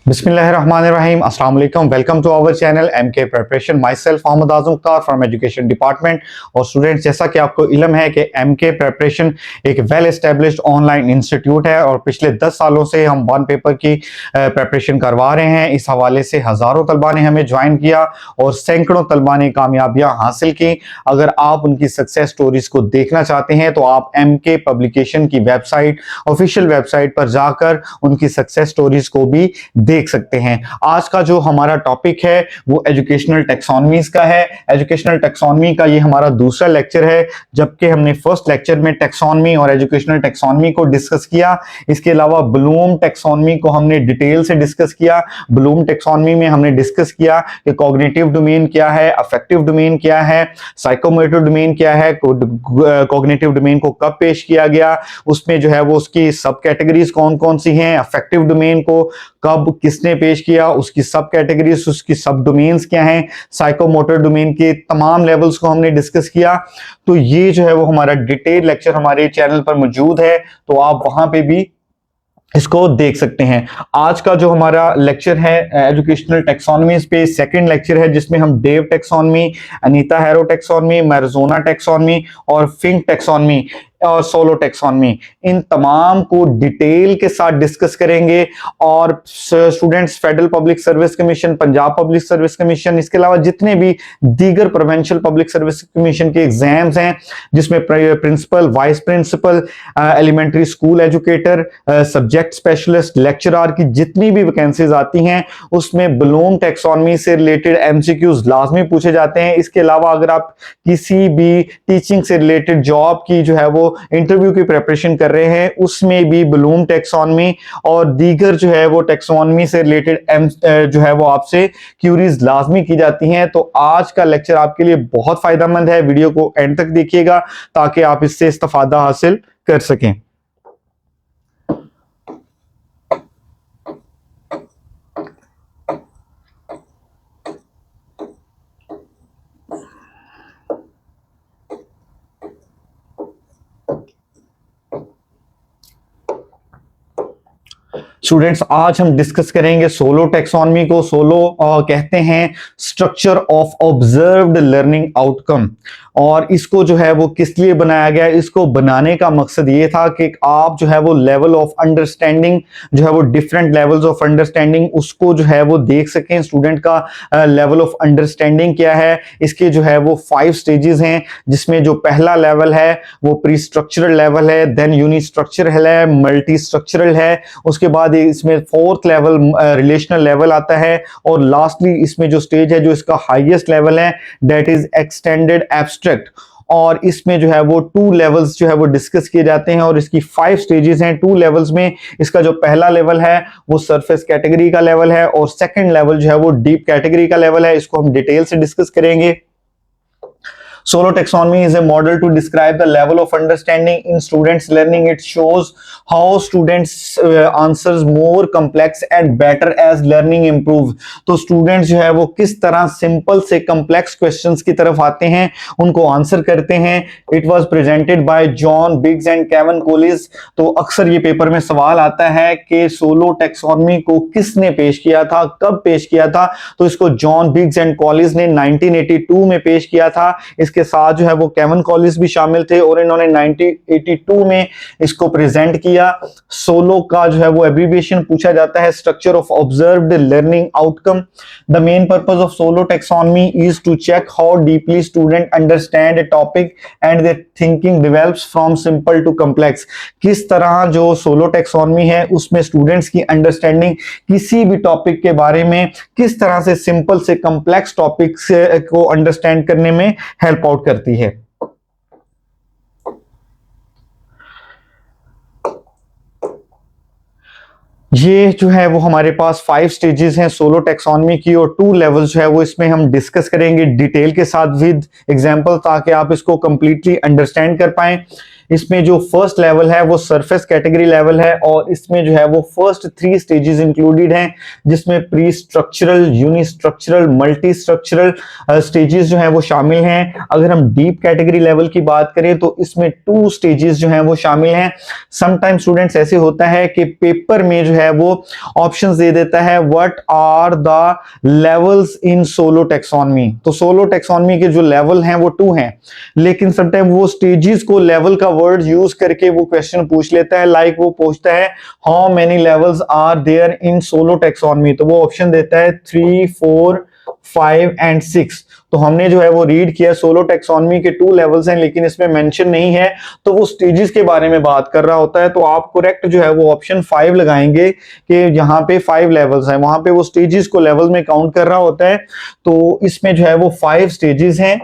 बिस्मिल्लाहिर्रहमानिर्रहीम अस्सलाम वालेकुम। Welcome to our channel MK preparation. Myself Mohammad Azam Mukhtar from education department. और स्टूडेंट्स, जैसा कि आपको इल्म है कि एमके प्रिपरेशन एक वेल एस्टेब्लिश्ड ऑनलाइन इंस्टीट्यूट है और पिछले 10 सालों से हम वन पेपर की प्रिपरेशन करवा रहे हैं। इस हवाले से हज़ारों तलबा ने हमें ज्वाइन किया और सैकड़ों तलबा ने कामयाबियाँ हासिल की। अगर आप उनकी सक्सेस स्टोरीज को देखना चाहते हैं तो आप एमके पब्लिकेशन की वेबसाइट, ऑफिशियल वेबसाइट पर जाकर उनकी सक्सेस स्टोरीज को भी देख सकते हैं। आज का जो हमारा टॉपिक है वो एजुकेशनल टैक्सोनॉमीज का है। एजुकेशनल टैक्सोनॉमी का ये हमारा दूसरा लेक्चर है, जबकि हमने फर्स्ट लेक्चर में टैक्सोनॉमी और एजुकेशनल टैक्सोनॉमी को डिस्कस किया। इसके अलावा ब्लूम टैक्सोनॉमी को हमने डिटेल से डिस्कस किया। ब्लूम टैक्सोनॉमी में हमने डिस्कस किया कि कॉग्निटिव डोमेन क्या है, अफेक्टिव डोमेन क्या है, साइकोमोटर डोमेन क्या है, कॉग्निटिव डोमेन को कब पेश किया गया, उसमें जो है वो उसकी सब कैटेगरीज कौन कौन सी हैं, अफेक्टिव डोमेन को कब किसने पेश किया, उसकी सब कैटेगरीज, उसकी सब डोमेन्स क्या हैं, साइकोमोटर डोमेन के तमाम लेवल्स को हमने डिस्कस किया। तो ये जो है वो हमारा डिटेल लेक्चर हमारे चैनल पर मौजूद है, तो आप वहां पे भी इसको देख सकते हैं। आज का जो हमारा लेक्चर है एजुकेशनल टैक्सोनॉमीज पे सेकंड लेक्चर है, जिसमें हम Dave taxonomy, Anita Harrow taxonomy, Marzano taxonomy और फिंक टैक्सोनॉमी और सोलो टैक्सोनॉमी, इन तमाम को डिटेल के साथ डिस्कस करेंगे। और students, federal public service commission, Punjab public service commission, इसके अलावा जितने भी दीगर प्रोविंशियल पब्लिक सर्विस कमीशन के एग्जाम्स हैं, जिसमें principal, vice principal, elementary school educator, subject specialist, lecturer की जितनी भी वैकेंसीज आती हैं, उसमें ब्लूम टैक्सोनॉमी से रिलेटेड एमसीक्यूज लाजमी पूछे जाते हैं। इसके अलावा अगर आप किसी भी टीचिंग से रिलेटेड जॉब की जो है वो इंटरव्यू की प्रिपरेशन कर रहे हैं, उसमें भी ब्लूम टैक्सोनॉमी और दीगर जो है वो टैक्सोनॉमी से रिलेटेड जो है वो आपसे क्यूरीज लाजमी की जाती हैं। तो आज का लेक्चर आपके लिए बहुत फायदेमंद है। वीडियो को एंड तक देखिएगा ताकि आप इससे इस्तेफादा हासिल कर सकें। स्टूडेंट्स, आज हम डिस्कस करेंगे सोलो टैक्सोनॉमी को। सोलो कहते हैं structure of observed learning outcome, और इसको जो है वो किस लिए बनाया गया, इसको बनाने का मकसद ये था कि आप जो है वो लेवल ऑफ अंडरस्टैंडिंग जो है वो डिफरेंट लेवल्स ऑफ अंडरस्टैंडिंग उसको जो है वो देख सकें। स्टूडेंट का लेवल ऑफ अंडरस्टैंडिंग क्या है, इसके जो है वो 5 स्टेजेस हैं, जिसमें जो पहला लेवल है वो प्री स्ट्रक्चरल लेवल है, देन यूनि स्ट्रक्चरल है, मल्टी स्ट्रक्चरल है, उसके बाद इसमें फोर्थ लेवल रिलेशनल लेवल आता है, और लास्टली इसमें जो स्टेज है जो इसका हाईएस्ट लेवल है दैट इज एक्सटेंडेड एब्स्ट्रैक्ट। और इसमें जो है वो 2 लेवल्स जो है वो डिस्कस किए जाते हैं और इसकी 5 स्टेजेस हैं 2 लेवल्स में। इसका जो पहला लेवल है वो सरफेस कैटेगरी का लेवल है और सेकंड लेवल जो है वो डीप कैटेगरी का लेवल है। इसको हम डिटेल से डिस्कस करेंगे। Solo taxonomy is a model to describe the level of understanding in students' learning. It shows how students answers more complex and better as learning improves. तो students जो है वो किस तरह simple से complex questions की तरफ आते हैं, उनको आंसर करते हैं। It was presented by John Biggs and Kevin Collis। तो अक्सर ये पेपर में सवाल आता है कि सोलो टैक्सोनॉमी को किसने पेश किया था, कब पेश किया था। तो इसको जॉन बिग्स एंड कॉलिस ने 1982 में पेश किया था। इसके साथ जो है वो केविन कॉलिस भी शामिल थे और इन्होंने 1982 में इसको प्रेजेंट किया। सोलो का जो है वो एब्रिविएशन पूछा जाता है structure of observed learning outcome. The main purpose of solo taxonomy is to check how deeply student understand a topic and their thinking develops from simple to complex. किस तरह जो सोलो टैक्सोनॉमी है उसमें students की understanding किसी भी topic के बारे में किस तरह से सिंपल से कॉम्प्लेक्स टॉपिक को अंडरस्टैंड करने में हेल्प आउट करती है। ये जो है वो हमारे पास 5 स्टेजेस हैं सोलो टैक्सोनॉमी की और 2 लेवल्स जो है वो इसमें हम डिस्कस करेंगे डिटेल के साथ विद एग्जांपल, ताकि आप इसको कंप्लीटली अंडरस्टैंड कर पाएं। इसमें जो फर्स्ट लेवल है वो सरफेस कैटेगरी लेवल है और इसमें जो है वो फर्स्ट 3 स्टेजेस इंक्लूडेड हैं, जिसमें prestructural, unistructural, multistructural stages जो हैं वो शामिल हैं। अगर हम डीप कैटेगरी लेवल की बात करें तो इसमें 2 स्टेजेस जो हैं वो शामिल हैं। समटाइम स्टूडेंट्स ऐसे होता है कि पेपर में जो है वो ऑप्शंस दे देता है what are the levels in SOLO taxonomy. तो सोलो टैक्सोनॉमी के जो लेवल हैं वो 2 हैं, लेकिन समटाइम वो स्टेजेस को लेवल का वर्ड यूज करके वो क्वेश्चन पूछ लेता है। लाइक वो पूछता है how many levels are there in SOLO taxonomy, तो वो ऑप्शन देता है 3, 4, 5 एंड 6। तो हमने जो है वो रीड किया सोलो टैक्सोनॉमी के 2 लेवल्स हैं, लेकिन इसमें मेंशन नहीं है, तो वो स्टेजेस के बारे में बात कर रहा होता है। तो आप करेक्ट जो है वो ऑप्शन 5 लगाएंगे कि यहाँ पे 5 लेवल्स हैं, वहां पे वो स्टेजेस को लेवल में काउंट कर रहा होता है। तो इसमें जो है वो 5 स्टेजेस हैं।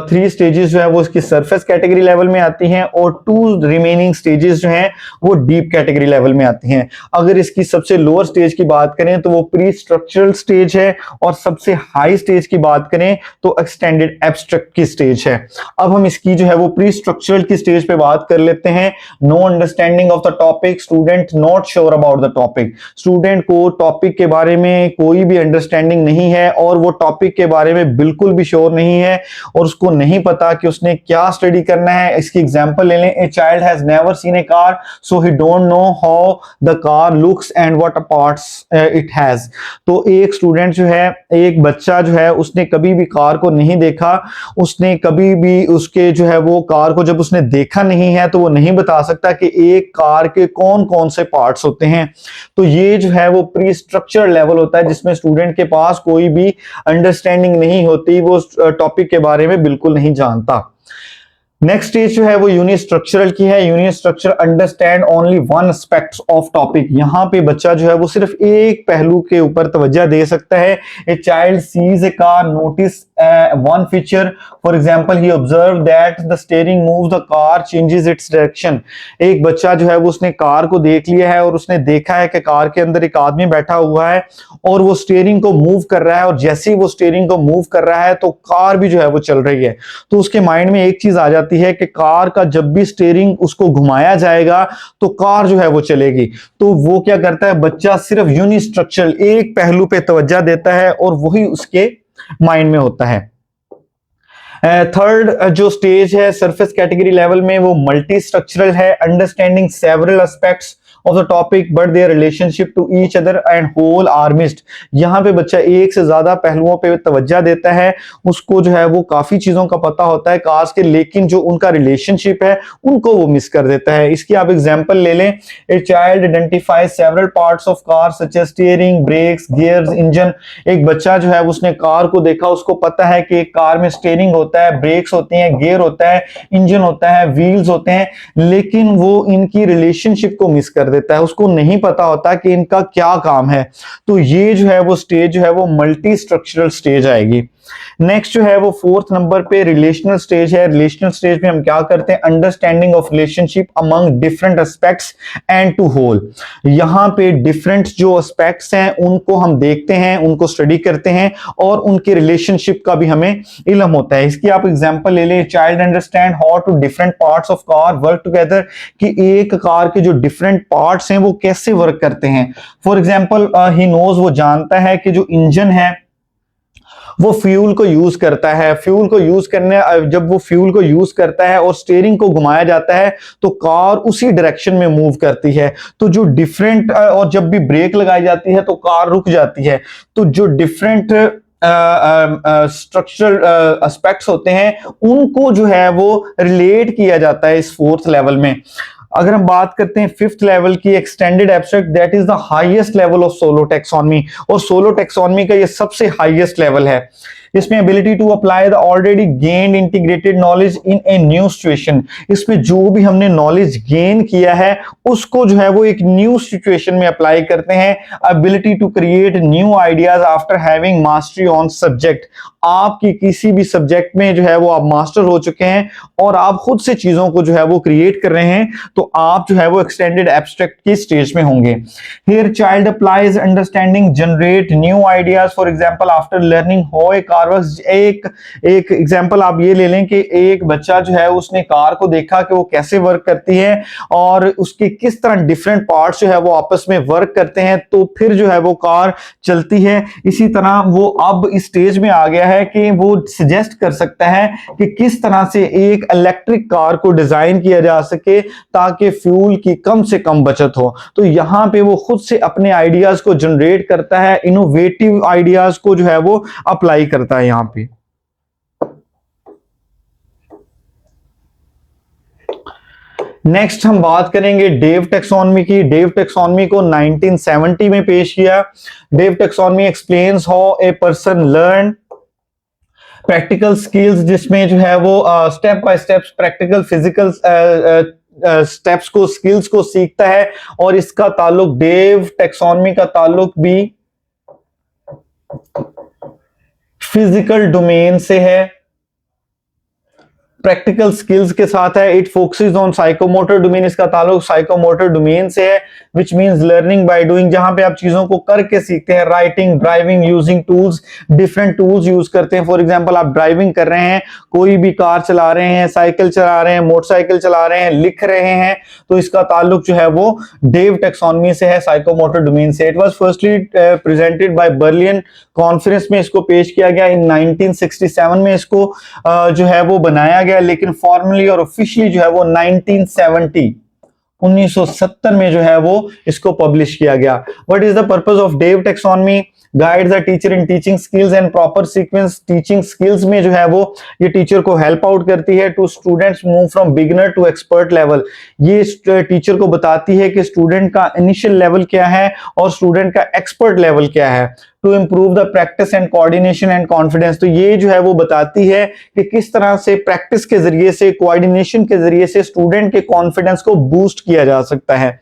3 स्टेजेस जो है वो इसकी सरफेस कैटेगरी लेवल में आती हैं और 2 रिमेनिंग स्टेजेस जो हैं वो डीप कैटेगरी लेवल में आती हैं। अगर इसकी सबसे लोअर स्टेज की बात करें तो वो प्री स्ट्रक्चरल स्टेज है और सबसे हाई स्टेज की बात करें तो एक्सटेंडेड एब्स्ट्रैक्ट की स्टेज है। अब हम इसकी जो है वो प्री स्ट्रक्चरल की स्टेज पे बात कर लेते हैं। No understanding of the topic, student not sure about the topic. Student को टॉपिक के बारे में कोई भी अंडरस्टैंडिंग नहीं है और वो टॉपिक के बारे में बिल्कुल भी श्योर नहीं है और उसको नहीं पता कि उसने क्या स्टडी करना है। इसकी एग्जांपल ले लें, a child has never seen A car so he don't know how the car looks and what parts it has. तो एक स्टूडेंट जो है, एक बच्चा जो है, उसने कभी भी कार को नहीं देखा, उसने कभी भी उसके जो है वो कार को जब उसने देखा नहीं है तो वो नहीं बता सकता कि एक कार के कौन कौन से पार्ट्स होते हैं। तो ये जो है वो प्री स्ट्रक्चर लेवल होता है जिसमें स्टूडेंट के पास कोई भी अंडरस्टैंडिंग नहीं होती, वो टॉपिक के बारे में बिल्कुल नहीं जानता। नेक्स्ट स्टेज जो है वो यूनि स्ट्रक्चरल की है। Uni structure understand only one aspect of topic. यहां पे बच्चा जो है वो सिर्फ एक पहलू के ऊपर तवज्जो दे सकता है। A child sees a car, notice one feature, for example he observe that the steering move the car changes its direction. एक बच्चा जो है वो उसने कार को देख लिया है और उसने देखा है कि कार के अंदर एक आदमी बैठा हुआ है और वो स्टीयरिंग को मूव कर रहा है और जैसे ही वो स्टीयरिंग को मूव कर रहा है तो कार भी जो है वो चल रही है। तो उसके माइंड में एक चीज आ जाती है कि कार का जब भी स्टीयरिंग उसको घुमाया जाएगा तो कार जो है वो चलेगी। तो वो क्या करता है, बच्चा सिर्फ यूनि स्ट्रक्चरल एक पहलू पे तवज्जो देता है और वही उसके माइंड में होता है। थर्ड जो स्टेज है सरफेस कैटेगरी लेवल में वो मल्टी स्ट्रक्चरल है। Understanding several aspects of the topic but their relationship to each other and whole are missed. यहाँ पे बच्चा एक से ज्यादा पहलुओं पे तवज्जो देता है, उसको जो है वो काफी चीजों का पता होता है कार्स के, लेकिन जो उनका रिलेशनशिप है उनको वो मिस कर देता है। इसकी आप एग्जांपल ले लें, a child identifies several parts of car such as steering, brakes, gears, engine. एक बच्चा जो है उसने कार को देखा, उसको पता है कि एक कार में स्टीयरिंग होता है, ब्रेक्स होती हैं, गियर होता है, इंजन होता है, व्हील्स होते हैं, लेकिन वो इनकी रिलेशनशिप को मिस कर देता है, उसको नहीं पता होता कि इनका क्या काम है। तो ये जो है वो स्टेज जो है वो मल्टी स्ट्रक्चरल स्टेज आएगी। नेक्स्ट जो है वो 4th नंबर पे रिलेशनल स्टेज है। रिलेशनल स्टेज में हम क्या करते हैं, understanding of relationship among different aspects and to whole. यहां पे डिफरेंट जो एस्पेक्ट्स हैं उनको हम देखते हैं, उनको स्टडी करते हैं और उनके रिलेशनशिप का भी हमें इल्म होता है। इसकी आप एग्जांपल ले लें, child understand how to different parts of car work together, कि एक कार के जो डिफरेंट पार्ट्स हैं वो कैसे वर्क करते हैं। फॉर एग्जांपल ही नोज, वो जानता है कि जो इंजन है वो फ्यूल को यूज करता है, फ्यूल को यूज करने, जब वो फ्यूल को यूज करता है और स्टीयरिंग को घुमाया जाता है तो कार उसी डायरेक्शन में मूव करती है। तो जो डिफरेंट, और जब भी ब्रेक लगाई जाती है तो कार रुक जाती है। तो जो डिफरेंट स्ट्रक्चरल एस्पेक्ट्स होते हैं उनको जो है वो रिलेट किया जाता है इस 4th लेवल में। अगर हम बात करते हैं 5th लेवल की, extended abstract, that is the highest level of solo taxonomy, और सोलो टैक्सोनॉमी का ये सबसे हाईएस्ट लेवल है। इसमें ability to apply the already gained integrated knowledge in a new situation. इसमें जो भी हमने नॉलेज गेन किया है उसको जो है वो एक न्यू सिचुएशन में अप्लाई करते हैं। Ability to create new ideas after having mastery on subject. आपकी किसी भी सब्जेक्ट में जो है वो आप मास्टर हो चुके हैं और आप खुद से चीजों को जो है वो क्रिएट कर रहे हैं, तो आप जो है वो एक्सटेंडेड एब्स्ट्रैक्ट की स्टेज में होंगे। Here child applies understanding generate new ideas, for example after learning how a car car works. एक एक एग्जांपल आप ये ले लें कि एक बच्चा जो है उसने कार को देखा कि वो कैसे वर्क करती है और उसके किस तरह डिफरेंट पार्ट्स जो है वो आपस में वर्क करते हैं, तो फिर जो है वो कार चलती है। इसी तरह वो अब इस स्टेज में आ गया है कि वो सजेस्ट कर सकता है कि किस तरह से एक इलेक्ट्रिक कार को डिजाइन किया जा सके ताकि फ्यूल की कम से कम बचत हो। तो यहां पे वो खुद से अपने आइडियाज को जनरेट करता है, इनोवेटिव आइडियाज को जो है वो अप्लाई करता है यहां पे। नेक्स्ट हम बात करेंगे डेव टैक्सोनॉमी की। डेव टैक्सोनॉमी को 1970 में पेश किया। Dave taxonomy explains how a person learn practical skills, जिसमें जो है वो step by step practical physical steps को, स्किल्स को सीखता है। और इसका ताल्लुक, डेव टैक्सोनॉमी का ताल्लुक भी फिजिकल डोमेन से है, प्रैक्टिकल स्किल्स के साथ है। It focuses on psychomotor domain, इसका ताल्लुक साइकोमोटर डोमेन से है। Which means learning by doing, जहां पे आप चीजों को करके सीखते हैं। Writing, driving, using tools, different tools use करते हैं। फॉर एग्जांपल आप ड्राइविंग कर रहे हैं, कोई भी कार चला रहे हैं, साइकिल चला रहे हैं, मोटरसाइकिल चला रहे हैं, लिख रहे हैं, तो इसका ताल्लुक जो है वो डेव टैक्सोनॉमी से है, साइकोमोटर डोमेन से। It was firstly presented by Berlin conference में इसको पेश किया गया। इन 1967 में इसको जो है वो बनाया गया, लेकिन फॉर्मली और ऑफिशियली जो है वो 1970 में जो है वो इसको पब्लिश किया गया। What is the purpose of Dave taxonomy? Guides the teacher in teaching skills and proper sequence. Teaching skills में जो है वो ये टीचर को हेल्प आउट करती है to students move from beginner to expert level. ये टीचर को बताती है कि स्टूडेंट का इनिशियल लेवल क्या है और स्टूडेंट का एक्सपर्ट लेवल क्या है। To improve the practice and coordination and confidence, तो ये जो है वो बताती है कि किस तरह से प्रैक्टिस के जरिए से, कोऑर्डिनेशन के जरिए से स्टूडेंट के कॉन्फिडेंस को बूस्ट किया जा सकता है।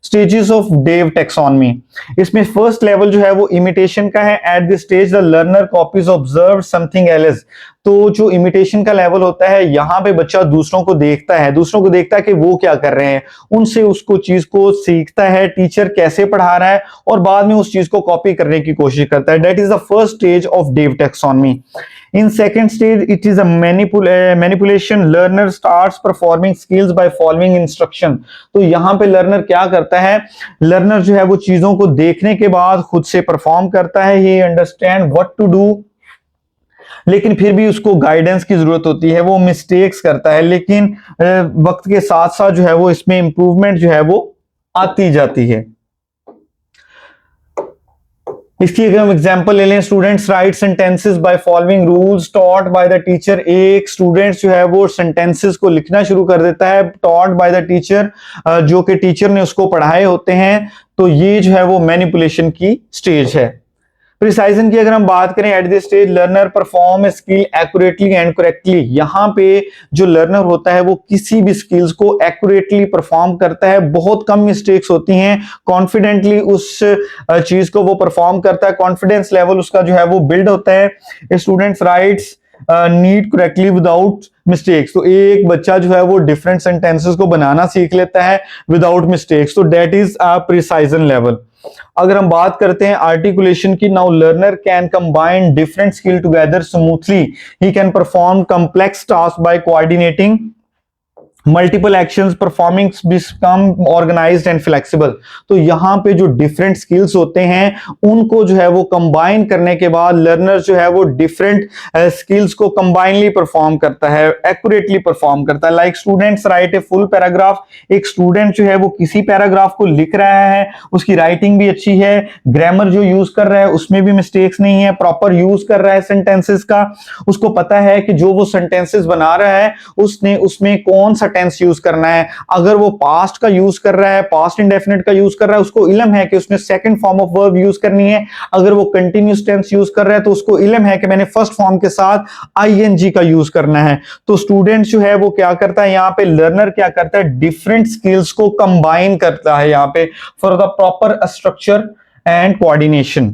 स्टेजेस ऑफ डेव टैक्सोनॉमी, इसमें फर्स्ट लेवल जो है वो इमिटेशन का है। At this stage the learner copies observe something else, तो जो इमिटेशन का लेवल होता है, यहां पे बच्चा दूसरों को देखता है, दूसरों को देखता है कि वो क्या कर रहे हैं, उनसे उसको चीज को सीखता है, टीचर कैसे पढ़ा रहा है, और बाद में उस चीज को कॉपी करने की कोशिश करता है। That is the first stage of Dave taxonomy. In second stage, it is a manipulation. Learner starts performing skills by following instruction. तो यहाँ पे लर्नर क्या करता है? लर्नर जो है वो चीजों को देखने के बाद खुद से परफॉर्म करता है। He understand what to do, लेकिन फिर भी उसको गाइडेंस की जरूरत होती है, वो मिस्टेक्स करता है, लेकिन वक्त के साथ साथ जो है वो इसमें इंप्रूवमेंट जो है वो आती जाती है। इसकी अगर हम एग्जांपल ले लें, students right sentences by following rules taught by the teacher. एक स्टूडेंट्स जो है वो सेंटेंसेस को लिखना शुरू कर देता है, टॉट बाय द टीचर, जो कि टीचर ने उसको पढ़ाए होते हैं। तो ये जो है वो मैनिपुलेशन की स्टेज है। प्रिसाइजन की अगर हम बात करें, at this stage learner perform skill accurately and correctly. यहाँ पे जो लर्नर होता है वो किसी भी स्किल्स को एक्यूरेटली परफॉर्म करता है, बहुत कम मिस्टेक्स होती हैं, कॉन्फिडेंटली उस चीज को वो परफॉर्म करता है, कॉन्फिडेंस लेवल उसका जो है वो बिल्ड होता है। Students rights need correctly without mistakes, तो एक बच्चा जो है वो डिफरेंट सेंटेंसेस को बनाना सीख लेता है विदाउट मिस्टेक्स, तो that is a precision level. अगर हम बात करते हैं आर्टिकुलेशन की, now learner can combine different skill together smoothly. He can perform complex task by coordinating multiple actions, performing become organised and flexible. तो यहां पे जो डिफरेंट स्किल्स होते हैं उनको जो है वो कंबाइन करने के बाद लर्नर जो है वो डिफरेंट स्किल्स को कंबाइनली परफॉर्म करता है, एक्यूरेटली परफॉर्म करता है। Like students right a full paragraph, एक स्टूडेंट जो है वो किसी पैराग्राफ को लिख रहा है, उसकी राइटिंग भी अच्छी है, ग्रामर जो यूज कर रहा है उसमें भी मिस्टेक्स नहीं है, प्रॉपर यूज कर रहा है सेंटेंसेस का, उसको पता है कि जो वो सेंटेंसेस बना रहा है उसने उसमें कौन सा टेंस यूज करना है। अगर वो पास्ट का यूज कर रहा है, पास्ट इंडेफिनिट का यूज कर रहा है, उसको इल्म है कि उसने second form of verb use करनी है। अगर वो कंटिन्यूअस टेंस यूज कर रहा है तो उसको इल्म है कि मैंने फर्स्ट फॉर्म के साथ आईएनजी का यूज करना है। तो स्टूडेंट जो है वो क्या करता है, यहाँ पे लर्नर क्या करता है, डिफरेंट स्किल्स को कंबाइन करता है यहाँ पे for the proper structure and coordination.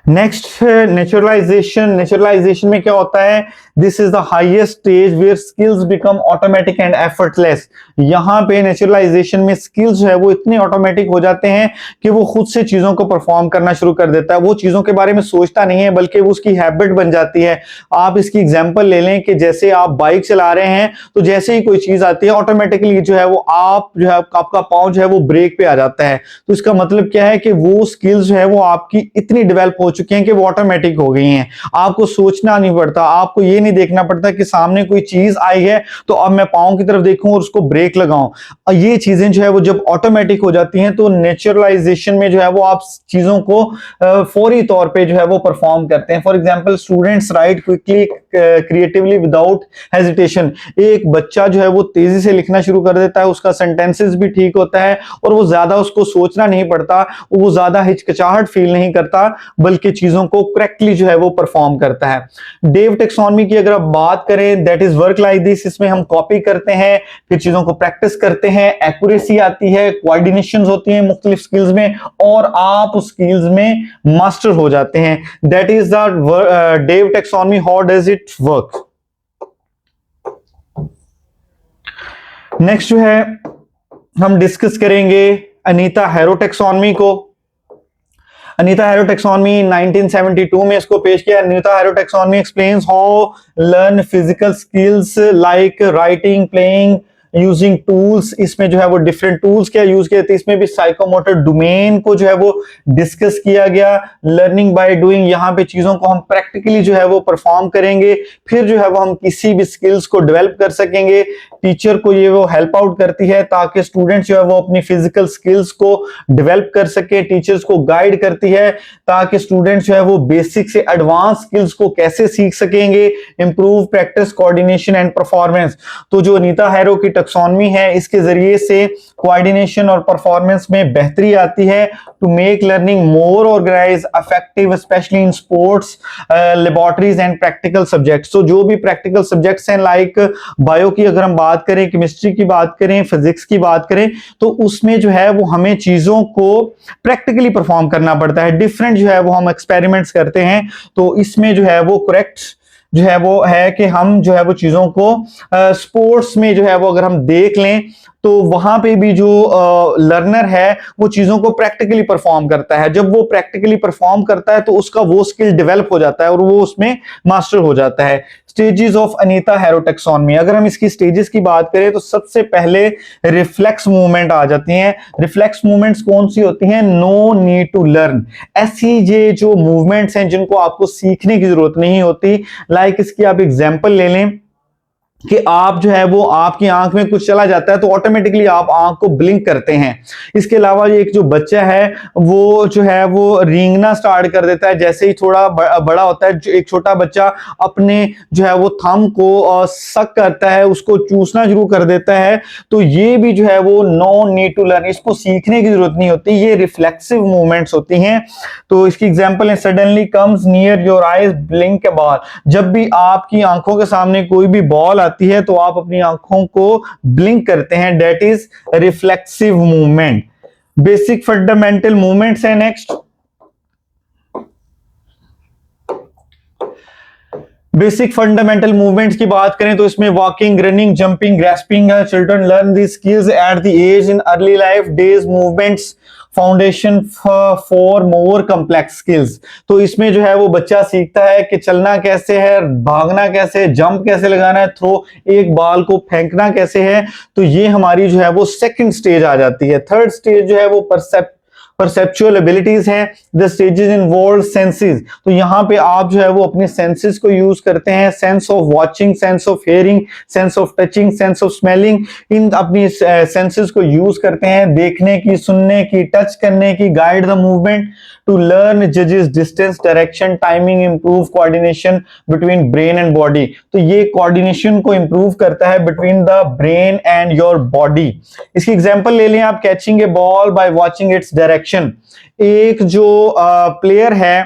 Next naturalisation. Naturalisation में क्या होता है, this is the highest stage where skills become automatic and effortless. यहाँ पे नेचुरलाइजेशन में स्किल्स जो है वो इतने ऑटोमेटिक हो जाते हैं कि वो खुद से चीजों को परफॉर्म करना शुरू कर देता है, वो चीजों के बारे में सोचता नहीं है बल्कि वो उसकी हैबिट बन जाती है। आप इसकी एग्जांपल ले लें कि जैसे आप बाइक चला रहे हैं तो जैसे ही कोई चीज आती है ऑटोमेटिकली जो है वो आप जो है आपका पांव जो है वो ब्रेक पे आ जाता है। तो इसका मतलब क्या है कि वो स्किल्स जो है वो आपकी इतनी डेवलप हो चुकी हैं कि वो ऑटोमेटिक हो गई हैं। आपको सोचना नहीं पड़ता, आपको ये नहीं देखना पड़ता कि सामने कोई चीज आई है तो अब मैं पांव की तरफ देखूं और उसको ब्रेक लगाऊं। ये चीजें जो है वो जब ऑटोमेटिक हो जाती हैं तो नेचुरलाइजेशन में जो है वो आप चीजों को फौरी तौर पे जो है वो परफॉर्म करते हैं। For example students right quickly creatively without hesitation. एक बच्चा जो है वो तेजी से लिखना शुरू कर देता है, उसका सेंटेंसेस भी ठीक होता है और वो ज्यादा उसको सोचना नहीं पड़ता, वो ज्यादा हिचकिचाहट फील नहीं करता बल्कि चीजों को करेक्टली जो है वो परफॉर्म करता है। डेव टेक्सोनॉमी की अगर आप बात करें, that is work like this. इसमें हम कॉपी करते हैं, फिर चीजों को प्रैक्टिस करते हैं, एक्यूरेसी आती है, कोऑर्डिनेशंस होती हैं मुख्तलिफ स्किल्स में और आप उस स्किल्स में मास्टर हो जाते हैं। That is the Dave taxonomy. How does it work? Next जो है हम डिस्कस करेंगे अनीता हैरो टेक्सोनॉमी को। अनीता हैरो टेक्सोनॉमी 1972 में इसको पेश किया। Anita harrow taxonomy explains how learn physical skills like writing, playing, using tools. इसमें जो है वो डिफरेंट टूल्स क्या यूज किए थे, इसमें भी साइकोमोटर डोमेन को जो है वो डिस्कस किया गया। लर्निंग बाय डूइंग, यहाँ पे चीजों को हम प्रैक्टिकली जो है वो परफॉर्म करेंगे, फिर जो है वो हम किसी भी स्किल्स को डेवलप कर सकेंगे। टीचर को ये वो हेल्प आउट करती है ताकि स्टूडेंट्स जो है वो अपनी फिजिकल स्किल्स को डेवलप कर सके। टीचर्स को गाइड करती है ताकि स्टूडेंट्स जो है वो बेसिक से एडवांस स्किल्स को कैसे सीख सकेंगे। Improve practice, coordination and performance. तो जो अनीता हैरो की टैक्सोनॉमी है इसके जरिए से कोऑर्डिनेशन और परफॉर्मेंस में बेहतरी आती है। To make learning more organise, effective, specially in sports, laboratories and practical subjects. तो जो भी प्रैक्टिकल सब्जेक्ट्स हैं लाइक बायो की अगर हम बात करें, केमिस्ट्री की बात करें, फिजिक्स की बात करें, तो उसमें जो है वो हमें चीजों को प्रैक्टिकली परफॉर्म करना पड़ता है। डिफरेंट जो है वो हम एक्सपेरिमेंट्स करते हैं, तो इसमें जो है वो करेक्ट जो है वो है कि हम जो है वो चीजों को स्पोर्ट्स में जो है वो अगर हम देख लें तो वहां पे भी जो लर्नर है वो चीजों को प्रैक्टिकली परफॉर्म करता है। जब वो प्रैक्टिकली परफॉर्म करता है तो उसका वो स्किल डेवलप हो जाता है और वो उसमें मास्टर हो जाता है। Stages of Anita Harrow taxonomy, अगर हम इसकी स्टेजेस की बात करें तो सबसे पहले रिफ्लेक्स मूवमेंट आ जाती हैं। रिफ्लेक्स मूवमेंट्स कौन सी होती हैं? No need to learn. ऐसी ये जो मूवमेंट्स हैं जिनको आपको सीखने की जरूरत नहीं होती। लाइक इसकी आप एग्जांपल ले लें कि आप जो है वो आपकी आंख में कुछ चला जाता है तो ऑटोमेटिकली आप आंख को ब्लिंक करते हैं। इसके अलावा एक जो बच्चा है वो जो है वो रेंगना स्टार्ट कर देता है जैसे ही थोड़ा बड़ा होता है। एक छोटा बच्चा अपने जो है वो थंब को सक करता है, उसको चूसना शुरू कर देता है। तो ये भी जो है वो नो नीड टू लर्न, इसको सीखने की जरूरत नहीं होती, ये रिफ्लेक्सिव मूवमेंट्स होती हैं। तो इसकी एग्जांपल है suddenly comes near your eyes, blink A ball. जब भी आपकी आंखों के सामने कोई भी बॉल आती है तो आप अपनी आंखों को ब्लिंक करते हैं, that is reflexive movement. Basic fundamental movements है नेक्स्ट। बेसिक फंडामेंटल मूवमेंट्स की बात करें तो इसमें वॉकिंग, रनिंग, जंपिंग, ग्रैस्पिंग है। Children learn these skills at the age in early life days. Movements foundation for more complex skills. तो इसमें जो है वो बच्चा सीखता है कि चलना कैसे है, भागना कैसे है, जंप कैसे लगाना है, थ्रो एक बॉल को फेंकना कैसे है। तो ये हमारी जो है वो सेकंड स्टेज आ जाती है। थर्ड स्टेज जो है वो परसेप्चुअल एबिलिटीज हैं। The stages involve senses. तो यहाँ पे आप जो है वो अपने सेंसेस को यूज करते हैं। Sense of watching, sense of hearing, sense of touching, sense of smelling. इन अपनी सेंसेस को यूज करते हैं देखने की, सुनने की, टच करने की। Guide the movement to learn जजेस distance, direction, timing, improve coordination between brain and body. तो ये कोऑर्डिनेशन को इंप्रूव करता है between the brain and your body. इसकी एग्जांपल ले लें आप, catching a ball by watching its direction. एक जो प्लेयर है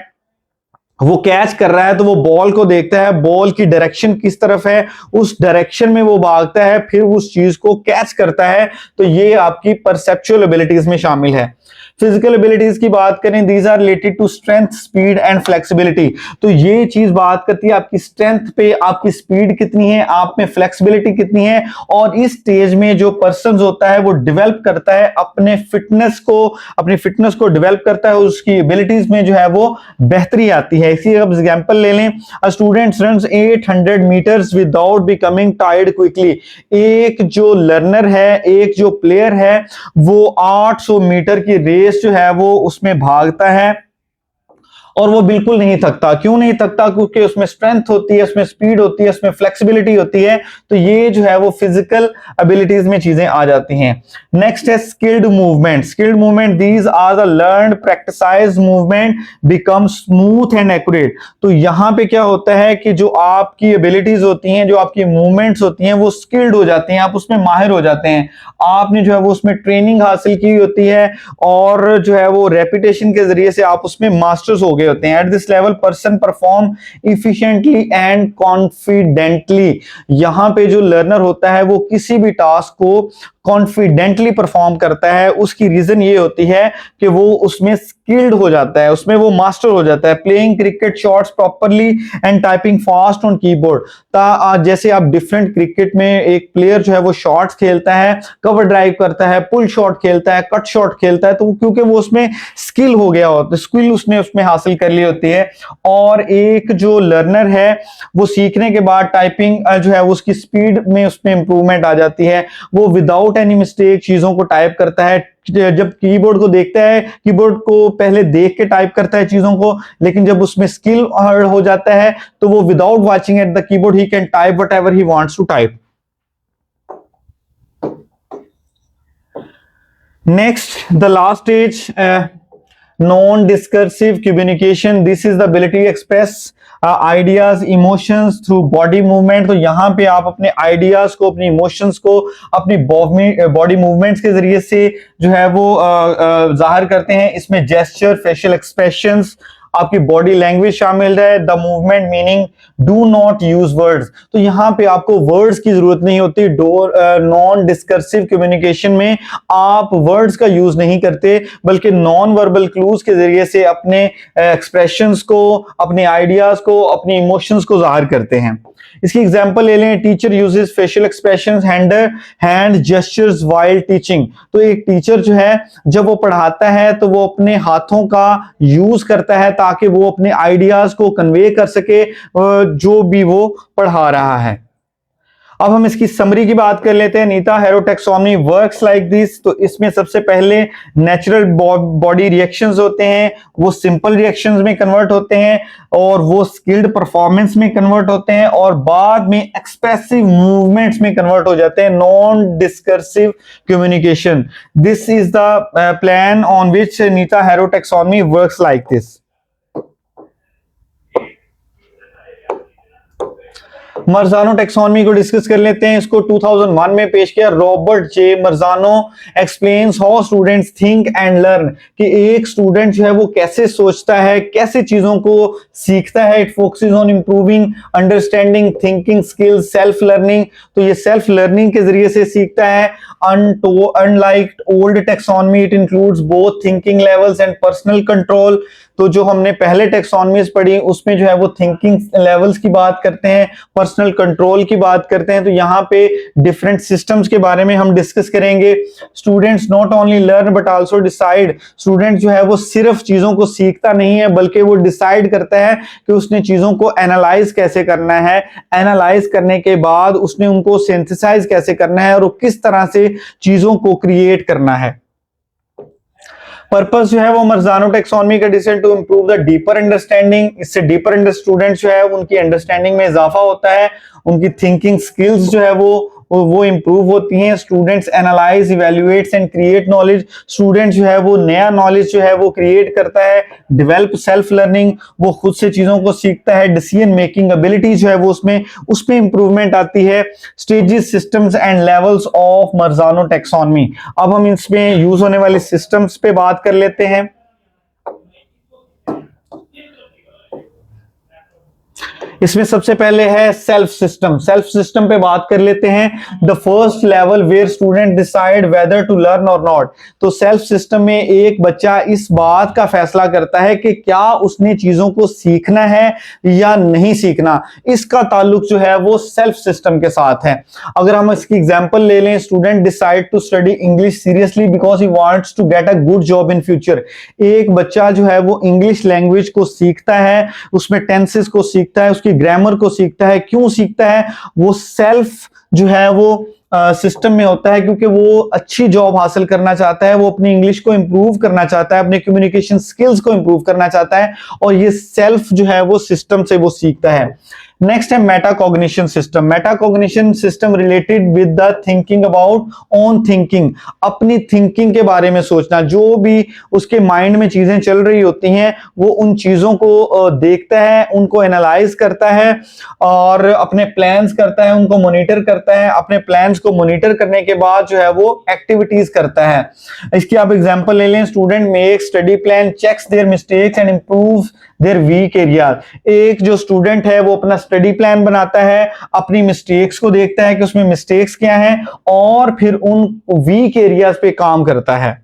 वो कैच कर रहा है तो वो बॉल को देखता है, बॉल की डायरेक्शन किस तरफ है, उस डायरेक्शन में वो भागता है, फिर उस चीज को कैच करता है। तो ये आपकी परसेप्चुअल एबिलिटीज में शामिल है। फिजिकल एबिलिटीज की बात करें, these are related to strength, speed and flexibility. तो ये चीज बात करती है आपकी स्ट्रेंथ पे, आपकी स्पीड कितनी है, आप में फ्लेक्सिबिलिटी कितनी है। और इस स्टेज में जो पर्सन होता है वो डेवलप करता है अपने फिटनेस को, अपनी फिटनेस को डेवलप करता है, उसकी एबिलिटीज में जो है वो बेहतरी आती है। इसी अब एग्जांपल ले लें, a student runs 800 metres without becoming tired quickly. एक जो लर्नर है, एक जो प्लेयर है, वो 800 मीटर की रेस जो है वो उसमें भागता है और वो बिल्कुल नहीं थकता। क्यों नहीं थकता? क्योंकि उसमें स्ट्रेंथ होती है, उसमें स्पीड होती है, उसमें फ्लेक्सिबिलिटी होती है। तो ये जो है वो फिजिकल एबिलिटीज में चीजें आ जाती हैं। नेक्स्ट है skilled movement. Skilled movement, these are the learned practised movement become smooth and accurate. तो यहां पे क्या होता है कि जो आपकी एबिलिटीज होती हैं, जो आपकी मूवमेंट्स होती हैं, वो स्किल्ड हो जाती हैं, आप उसमें माहिर हो जाते हैं। आपने जो है वो उसमें ट्रेनिंग हासिल की होती है और जो है वो रेपिटेशन के जरिए से आप उसमें मास्टर्स हो गए होते हैं। At this level person perform efficiently and confidently. यहां पे जो लर्नर होता है वो किसी भी टास्क को कॉन्फिडेंटली परफॉर्म करता है। उसकी रीजन ये होती है कि वो उसमें स्किल्ड हो जाता है, उसमें वो मास्टर हो जाता है। Playing cricket shots properly and typing fast on keyboard. जैसे आप डिफरेंट क्रिकेट में एक प्लेयर जो है वो शॉट्स खेलता है, कवर ड्राइव करता है, पुल शॉट खेलता है, कट शॉट खेलता है, तो क्योंकि वो उसमें स्किल हो गया होता है, स्किल उसने उसमें हासिल कर ली होती है। और एक जो लर्नर है वो सीखने के बाद टाइपिंग जो है उसकी स्पीड में उसमें इंप्रूवमेंट आ जाती है। वो विदाउट एनी मिस्टेक चीजों को टाइप करता है। जब कीबोर्ड को देखता है, कीबोर्ड को पहले देख के टाइप करता है चीजों को, लेकिन जब उसमें स्किल हो जाता है तो वो without watching at the keyboard he can type whatever he wants to type. Next, the last stage, non-discursive communication. This is the ability to express ideas, emotions through body movement. तो यहाँ पे आप अपने आइडियाज को, अपनी emotions को अपनी body movements के जरिए से जो है वो जाहिर करते हैं। इसमें जेस्चर, फेशियल एक्सप्रेशंस, आपकी बॉडी लैंग्वेज शामिल है। The movement meaning do not use words. तो यहां पे आपको वर्ड्स की जरूरत नहीं होती। नॉन डिस्कर्सिव कम्युनिकेशन में आप वर्ड्स का यूज नहीं करते, बल्कि नॉन वर्बल क्लूज के जरिए से अपने एक्सप्रेशंस को, अपने आइडियाज को, अपने इमोशंस को जाहिर करते हैं। इसकी एग्जांपल ले लें, teacher uses facial expressions, hand gestures while teaching. तो एक टीचर जो है जब वो पढ़ाता है तो वो अपने हाथों का यूज करता है ताकि वो अपने आइडियाज को कन्वे कर सके जो भी वो पढ़ा रहा है। अब हम इसकी समरी की बात कर लेते हैं। Nita Harrow taxonomy works like this. तो इसमें सबसे पहले नेचुरल बॉडी रिएक्शंस होते हैं, वो सिंपल रिएक्शंस में कन्वर्ट होते हैं और वो स्किल्ड परफॉर्मेंस में कन्वर्ट होते हैं और बाद में एक्सप्रेसिव मूवमेंट्स में कन्वर्ट हो जाते हैं। Non discursive communication, this is the plan on which Nita Harrow taxonomy works like this. Marzano taxonomy को डिस्कस कर लेते हैं। इसको 2001 में पेश किया Robert J Marzano. Explains how students think and learn, कि एक स्टूडेंट जो है वो कैसे सोचता है, कैसे चीजों को सीखता है। It focuses on improving understanding, thinking skills, self learning. तो ये सेल्फ लर्निंग के जरिए से सीखता है। Unlike old taxonomy, it includes both thinking levels and personal control. तो जो हमने पहले टैक्सोनॉमीज पढ़ी उसमें जो है वो थिंकिंग लेवल्स की बात करते हैं, पर्सनल कंट्रोल की बात करते हैं। तो यहाँ पे डिफरेंट सिस्टम्स के बारे में हम डिस्कस करेंगे। Students not only learn but also decide. Student जो है वो सिर्फ चीजों को सीखता नहीं है बल्कि वो डिसाइड करता है कि उसने चीजों को एनालाइज कैसे करना है, एनालाइज करने के बाद उसने उनको सिंथेसाइज कैसे करना है और वो किस तरह से चीजों को क्रिएट करना है। पर्पस जो है वो मर्जानो टैक्सोनॉमी का decide to improve the deeper understanding. इससे डीपर स्टूडेंट्स जो है उनकी अंडरस्टैंडिंग में इजाफा होता है, उनकी थिंकिंग स्किल्स जो है वो इंप्रूव होती हैं। Students analyse, evaluates and create knowledge. Student जो है वो नया नॉलेज जो है वो क्रिएट करता है। डेवलप सेल्फ लर्निंग, वो खुद से चीजों को सीखता है। डिसीजन मेकिंग एबिलिटी जो है वो उसमें इंप्रूवमेंट आती है। Stages, systems and levels of Marzano taxonomy. अब हम इसमें यूज होने वाले सिस्टम्स पे बात कर लेते हैं। इसमें सबसे पहले है सेल्फ सिस्टम। सेल्फ सिस्टम पे बात कर लेते हैं। The first level where student decide whether to learn और नॉट। तो सेल्फ सिस्टम में एक बच्चा इस बात का फैसला करता है कि क्या उसने चीजों को सीखना है या नहीं सीखना। इसका ताल्लुक जो है वो सेल्फ सिस्टम के साथ है। अगर हम इसकी एग्जांपल ले लें, student decide to study English seriously because he wants to get a good job in future. एक बच्चा जो है वो इंग्लिश लैंग्वेज को सीखता है, उसमें टेंसेस को सीखता है, उसकी ग्रामर को सीखता है। क्यों सीखता है? वो सेल्फ जो है वो सिस्टम में होता है क्योंकि वो अच्छी जॉब हासिल करना चाहता है, वो अपनी इंग्लिश को इंप्रूव करना चाहता है, अपने कम्युनिकेशन स्किल्स को इंप्रूव करना चाहता है, और ये सेल्फ जो है वो सिस्टम से वो सीखता है। नेक्स्ट है metacognition system. Metacognition system related with the thinking about own thinking. अपनी थिंकिंग के बारे में सोचना, जो भी उसके माइंड में चीजें चल रही होती हैं वो उन चीजों को देखता है, उनको एनालाइज करता है और अपने प्लान्स करता है, उनको मॉनिटर करता है। अपने प्लान्स को मॉनिटर करने के बाद जो है वो एक्टिविटीज करता है। इसकी आप एग्जांपल ले लें, student make study plan, checks their mistakes and improve their weak area. एक जो स्टूडेंट है वो अपना स्टडी प्लान बनाता है, अपनी मिस्टेक्स को देखता है कि उसमें मिस्टेक्स क्या हैं और फिर उन वीक एरियाज पे काम करता है।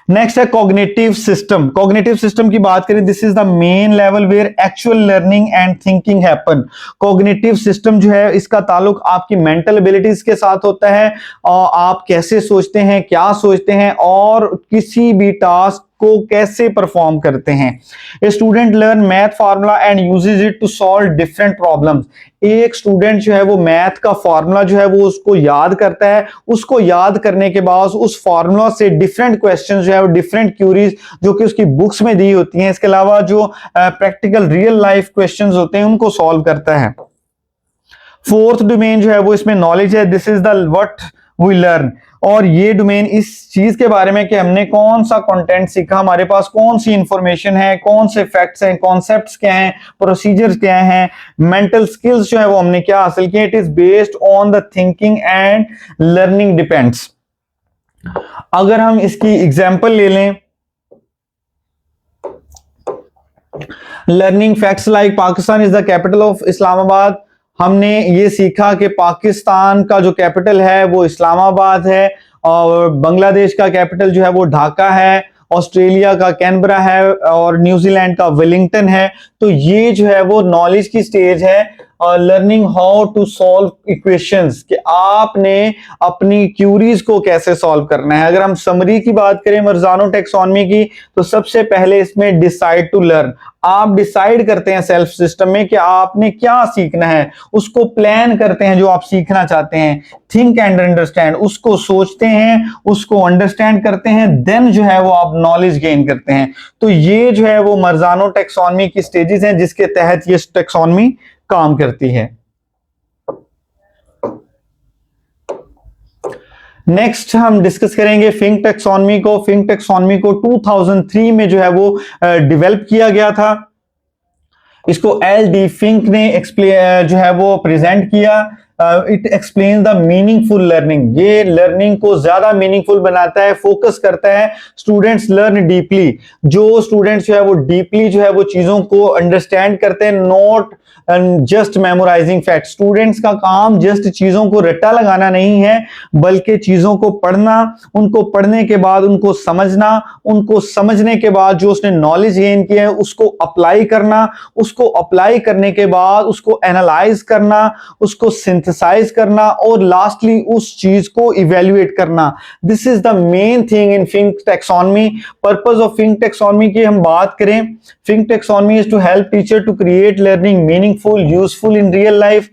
नेक्स्ट है कॉग्निटिव सिस्टम। कॉग्निटिव सिस्टम की बात करें, this is the main level where actual learning and thinking happen. Cognitive system जो है इसका ताल्लुक आपकी मेंटल एबिलिटीज के साथ होता है, और आप कैसे सोचते हैं, क्या सोचते हैं और किसी भी टास्क को कैसे परफॉर्म करते हैं। A student learn math formula and uses it to solve different problems. एक स्टूडेंट जो है वो मैथ का फार्मूला जो है वो उसको याद करता है, उसको याद करने के बाद उस फार्मूला से डिफरेंट क्वेश्चंस जो है वो डिफरेंट क्यूरीज जो कि उसकी बुक्स में दी होती हैं, इसके अलावा जो प्रैक्टिकल रियल लाइफ क्वेश्चंस होते हैं उनको सॉल्व करता है। फोर्थ डोमेन जो है वो इसमें नॉलेज है। This is the what we learn. और ये डोमेन इस चीज के बारे में कि हमने कौन सा कंटेंट सीखा, हमारे पास कौन सी इंफॉर्मेशन है, कौन से फैक्ट्स हैं, कॉन्सेप्ट्स क्या हैं, प्रोसीजर्स क्या हैं, मेंटल स्किल्स जो है वो हमने क्या हासिल किए। It is based on the thinking and learning depends. अगर हम इसकी एग्जांपल ले लें, learning facts like Pakistan is the capital of Islamabad. हमने ये सीखा कि पाकिस्तान का जो कैपिटल है वो इस्लामाबाद है, और बांग्लादेश का कैपिटल जो है वो ढाका है, ऑस्ट्रेलिया का कैनबरा है और न्यूजीलैंड का वेलिंगटन है। तो ये जो है वो नॉलेज की स्टेज है, learning how to solve equations, कि आपने अपनी क्यूरीज को कैसे सॉल्व करना है। अगर हम समरी की बात करें मर्जानो टैक्सोनॉमी की, तो सबसे पहले इसमें डिसाइड टू लर्न। आप डिसाइड करते हैं सेल्फ सिस्टम में कि आपने क्या सीखना है, उसको प्लान करते हैं जो आप सीखना चाहते हैं। थिंक एंड अंडरस्टैंड, उसको सोचते हैं, उसको अंडरस्टैंड करते हैं, देन जो है वो आप नॉलेज गेन करते हैं। तो ये जो है वो मर्जानो टैक्सोनॉमी की स्टेजेस हैं जिसके तहत ये टैक्सोनॉमी काम करती है। नेक्स्ट हम डिस्कस करेंगे फिंक टैक्सोनॉमी को। फिंक टैक्सोनॉमी को 2003 में जो है वो डेवलप किया गया था। इसको एल डी फिंक ने जो है वो प्रेजेंट किया। It explain the meaningful learning. ये लर्निंग को ज्यादा मीनिंगफुल बनाता है, फोकस करता है। Students learn deeply. जो स्टूडेंट्स जो है वो डीपली जो है वो चीजों को अंडरस्टैंड करते हैं, not just memorising fact. Students का काम जस्ट चीजों को रट्टा लगाना नहीं है, बल्कि चीजों को पढ़ना, उनको पढ़ने के बाद उनको समझना, उनको समझने के बाद जो उसने नॉलेज गेन किया है उसको अप्लाई करना, उसको अप्लाई करने के बाद उसको एनालाइज करना, उसको सिंथेसाइज करना और लास्टली उस चीज को इवेल्युएट करना। This is the main thing in Fink taxonomy. Purpose of Fink taxonomy की हम बात करें, Fink taxonomy is to help teacher to create learning meaningful, useful in real life.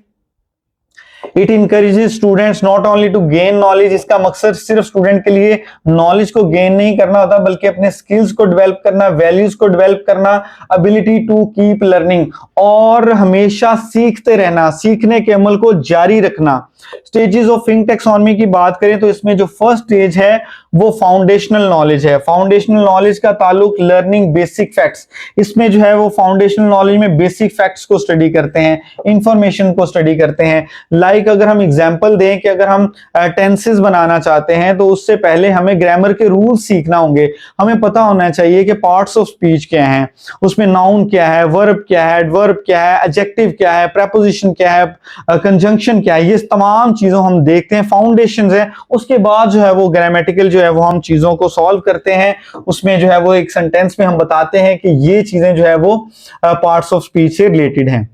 It encourages students not only to gain knowledge. इसका मकसद सिर्फ student के लिए knowledge को गेन नहीं करना होता, बल्कि अपने स्किल्स को डेवलप करना, वैल्यूज को डेवलप करना, एबिलिटी टू कीप लर्निंग, और हमेशा सीखते रहना, सीखने के अमल को जारी रखना। स्टेजेस ऑफ फिंक टैक्सोनॉमी की बात करें तो इसमें जो फर्स्ट स्टेज है वो फाउंडेशनल नॉलेज है। फाउंडेशनल नॉलेज का ताल्लुक लर्निंग बेसिक फैक्ट्स, इसमें जो है वो फाउंडेशनल नॉलेज में बेसिक फैक्ट्स को स्टडी करते हैं, इंफॉर्मेशन को स्टडी करते हैं। लाइक अगर हम एग्जांपल दें कि अगर हम टेंसेस बनाना चाहते हैं तो उससे पहले हमें ग्रामर के रूल्स सीखना होंगे। हमें पता होना चाहिए कि पार्ट्स ऑफ स्पीच क्या हैं, उसमें नाउन क्या है, वर्ब क्या है, एडवर्ब क्या है, एडजेक्टिव क्या है, प्रेपोजिशन क्या है, कंजंक्शन क्या है, ये तमाम चीजों हम देखते हैं, फाउंडेशंस है। उसके बाद जो है वो ग्रामेटिकल जो है वो हम चीजों को सॉल्व करते हैं। उसमें जो है वो एक सेंटेंस में हम बताते हैं कि ये चीजें जो है वो पार्ट्स ऑफ स्पीच से रिलेटेड हैं।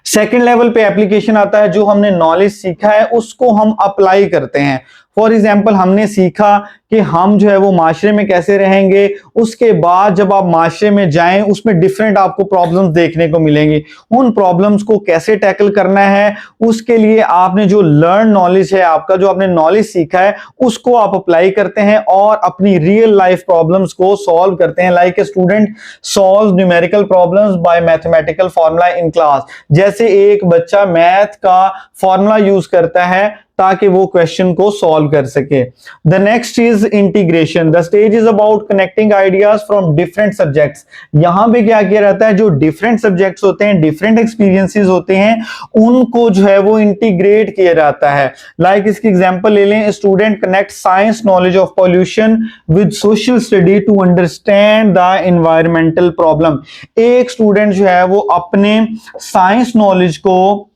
सेकेंड लेवल पे एप्लीकेशन आता है, जो हमने नॉलेज सीखा है उसको हम अप्लाई करते हैं। फॉर एग्जाम्पल हमने सीखा कि हम जो है वो माशरे में कैसे रहेंगे, उसके बाद जब आप माशरे में जाएं उसमें डिफरेंट आपको प्रॉब्लम्स देखने को मिलेंगी। उन प्रॉब्लम्स को कैसे टैकल करना है, उसके लिए आपने जो लर्न नॉलेज है, आपका जो आपने नॉलेज सीखा है उसको आप अप्लाई करते हैं और अपनी रियल लाइफ प्रॉब्लम्स को सॉल्व करते हैं। Like a student solve numerical problems bye mathematical formula in class, जैसे एक बच्चा मैथ का फॉर्मूला यूज करता है ताकि वो क्वेश्चन को सॉल्व कर सके। The next is integration. The stage is about connecting ideas from different subjects. यहां पे क्या किया जाता है, जो डिफरेंट सब्जेक्ट्स होते हैं, डिफरेंट एक्सपीरियंसेस होते हैं, उनको जो है वो इंटीग्रेट किया जाता है। लाइक इसकी एग्जांपल ले लें, student connect science knowledge of pollution with social study to understand the environmental problem. एक स्टूडेंट जो है वो अपने साइंस नॉलेज को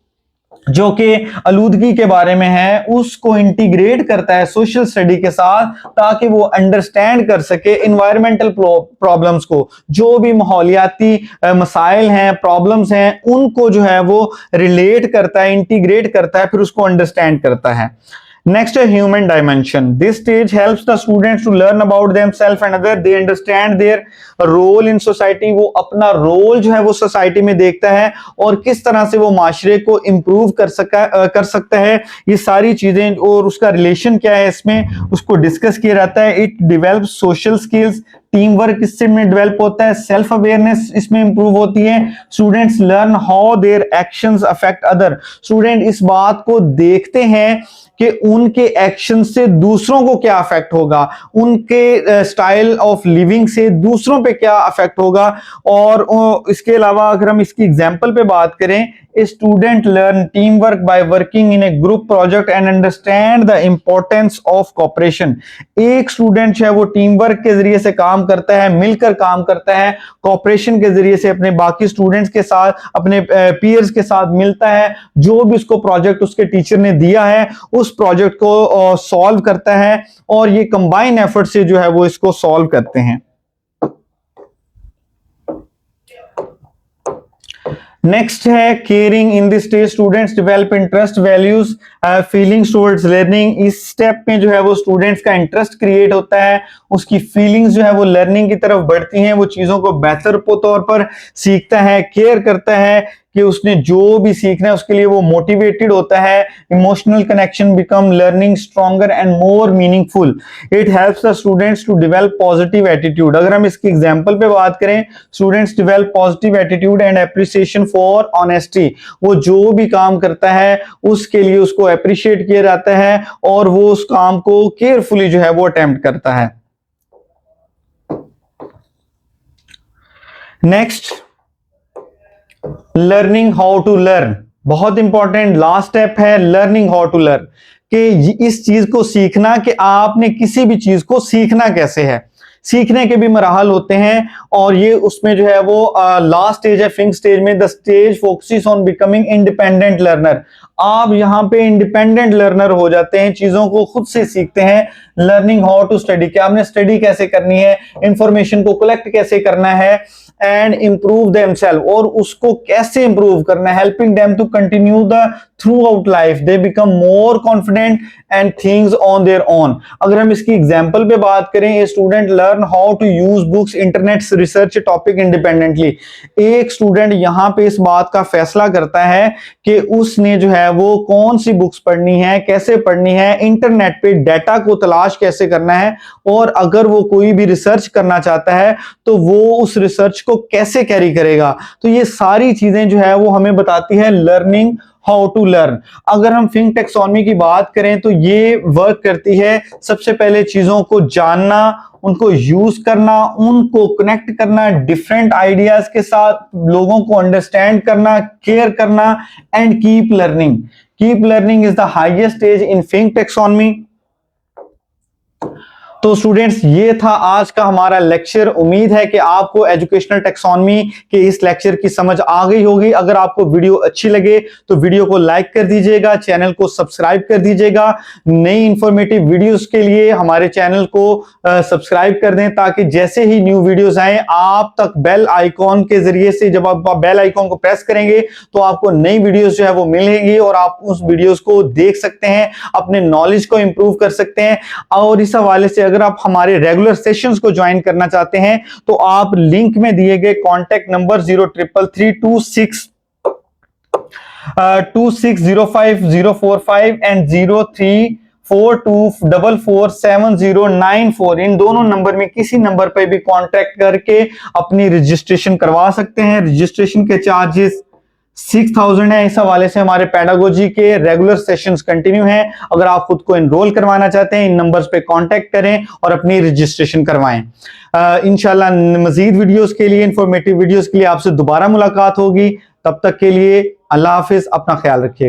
जो कि आलूदगी के बारे में है उसको इंटीग्रेट करता है सोशल स्टडी के साथ, ताकि वो अंडरस्टैंड कर सके एनवायरमेंटल प्रॉब्लम्स को। जो भी माहौलियाती मसाइल हैं, प्रॉब्लम्स हैं, उनको जो है वो रिलेट करता है, इंटीग्रेट करता है, फिर उसको अंडरस्टैंड करता है। Next, a human dimension. This stage helps the students to learn about themselves and others. They understand their role in society. वो अपना रोल जो है वो सोसाइटी में देखता है और किस तरह से वो माशरे को इम्प्रूव कर सकता है। ये सारी चीजें और उसका रिलेशन क्या है इसमें, उसको डिस्कस किया जाता है। It develop social skills, team work इससे में डेवलप होता है, सेल्फ अवेयरनेस इसमें इंप्रूव होती है। Students learn how their actions affect other. Student इस बात को देखते हैं कि उनके एक्शन से दूसरों को क्या अफेक्ट होगा, उनके स्टाइल ऑफ लिविंग से दूसरों पे क्या अफेक्ट होगा। और इसके अलावा अगर हम इसकी एग्जांपल पे बात करें, a student learn team work by working in A group project and understand the importance of cooperation. एक स्टूडेंट जो है वो टीम वर्क के जरिए से काम करता है, मिलकर काम करता है, कोऑपरेशन के जरिए से अपने बाकी स्टूडेंट्स के साथ, अपने पीयर्स के साथ मिलता है, जो भी उसको प्रोजेक्ट उसके टीचर ने दिया है उस प्रोजेक्ट को सॉल्व करता है, और ये कंबाइन एफर्ट से जो है वो इसको सॉल्व करते हैं। नेक्स्ट है caring. In this stage students develop interest, values, feelings towards learning. इस स्टेप में जो है वो स्टूडेंट्स का इंटरेस्ट क्रिएट होता है, उसकी फीलिंग्स जो है वो लर्निंग की तरफ बढ़ती हैं, वो चीजों को बेहतर तौर पर सीखता है, केयर करता है कि उसने जो भी सीखना है उसके लिए वो मोटिवेटेड होता है। Emotional connection become learning stronger and more meaningful. It helps the students to develop positive attitude. अगर हम इसकी एग्जांपल पे बात करें, students develop positive attitude and appreciation for honesty. वो जो भी काम करता है उसके लिए उसको अप्रिशिएट किया जाता है और वो उस काम को केयरफुली जो है वो अटेम्प्ट करता है। Next, learning how to learn. बहुत इंपॉर्टेंट लास्ट स्टेप है लर्निंग हाउ टू लर्न, कि इस चीज को सीखना कि आपने किसी भी चीज को सीखना कैसे है। सीखने के भी मराहल होते हैं और ये उसमें जो है वो लास्ट स्टेज है फिंक स्टेज में। The stage focuses on becoming independent learner. आप यहाँ पे इंडिपेंडेंट लर्नर हो जाते हैं, चीजों को खुद से सीखते हैं। लर्निंग हाउ टू स्टडी, कि आपने स्टडी कैसे करनी है, इंफॉर्मेशन को कलेक्ट कैसे करना है, एंड इंप्रूव देमसेल्फ, और उसको कैसे इंप्रूव करना है। Helping them to continue the throughout life, they become more confident and things on their own. अगर हम इसकी एग्जांपल पे बात करें, a student learn how to use books, internet research topic independently. एक स्टूडेंट यहाँ पे इस बात का फैसला करता है कि उसने जो है वो कौन सी बुक्स पढ़नी है, कैसे पढ़नी है, इंटरनेट पे डाटा को तलाश कैसे करना है, और अगर वो कोई भी रिसर्च करना चाहता है तो वो उस रिसर्च को कैसे कैरी करेगा। तो ये सारी चीजें जो है वो हमें बताती है लर्निंग हाउ टू लर्न। अगर हम थिंक टैक्सोनॉमी की बात करें तो ये वर्क करती है सबसे पहले चीजों को जानना, उनको यूज करना, उनको कनेक्ट करना डिफरेंट आइडियाज के साथ, लोगों को अंडरस्टैंड करना, केयर करना and keep learning. Keep learning is the highest stage in think taxonomy. तो स्टूडेंट्स ये था आज का हमारा लेक्चर। उम्मीद है कि आपको एजुकेशनल टैक्सोनॉमी के इस लेक्चर की समझ आ गई होगी। अगर आपको वीडियो अच्छी लगे तो वीडियो को लाइक कर दीजिएगा, चैनल को सब्सक्राइब कर दीजिएगा। नई इंफॉर्मेटिव वीडियोस के लिए हमारे चैनल को सब्सक्राइब कर दें ताकि जैसे ही न्यू वीडियोस आए आप तक बेल आइकॉन के जरिए से, जब आप बेल आइकॉन को प्रेस करेंगे तो आपको नई वीडियोस जो है वो मिलेंगी और आप उस वीडियोस को देख सकते हैं, अपने नॉलेज को इंप्रूव कर सकते हैं। और इस हवाले से अगर आप हमारे रेगुलर सेशंस को ज्वाइन करना चाहते हैं तो आप लिंक में दिए गए कॉन्टैक्ट नंबर 033326050045 एंड 0342447094 इन दोनों नंबर में किसी नंबर पर भी कांटेक्ट करके अपनी रजिस्ट्रेशन करवा सकते हैं। रजिस्ट्रेशन के चार्जेस 6000 है। इस हवाले से हमारे पेडागोजी के रेगुलर सेशंस कंटिन्यू हैं। अगर आप खुद को एनरोल करवाना चाहते हैं इन नंबर्स पे कांटेक्ट करें और अपनी रजिस्ट्रेशन करवाएं। इंशाल्लाह मजीद वीडियोस के लिए, इंफॉर्मेटिव वीडियोस के लिए आपसे दोबारा मुलाकात होगी। तब तक के लिए अल्लाह हाफिज, अपना ख्याल रखिएगा।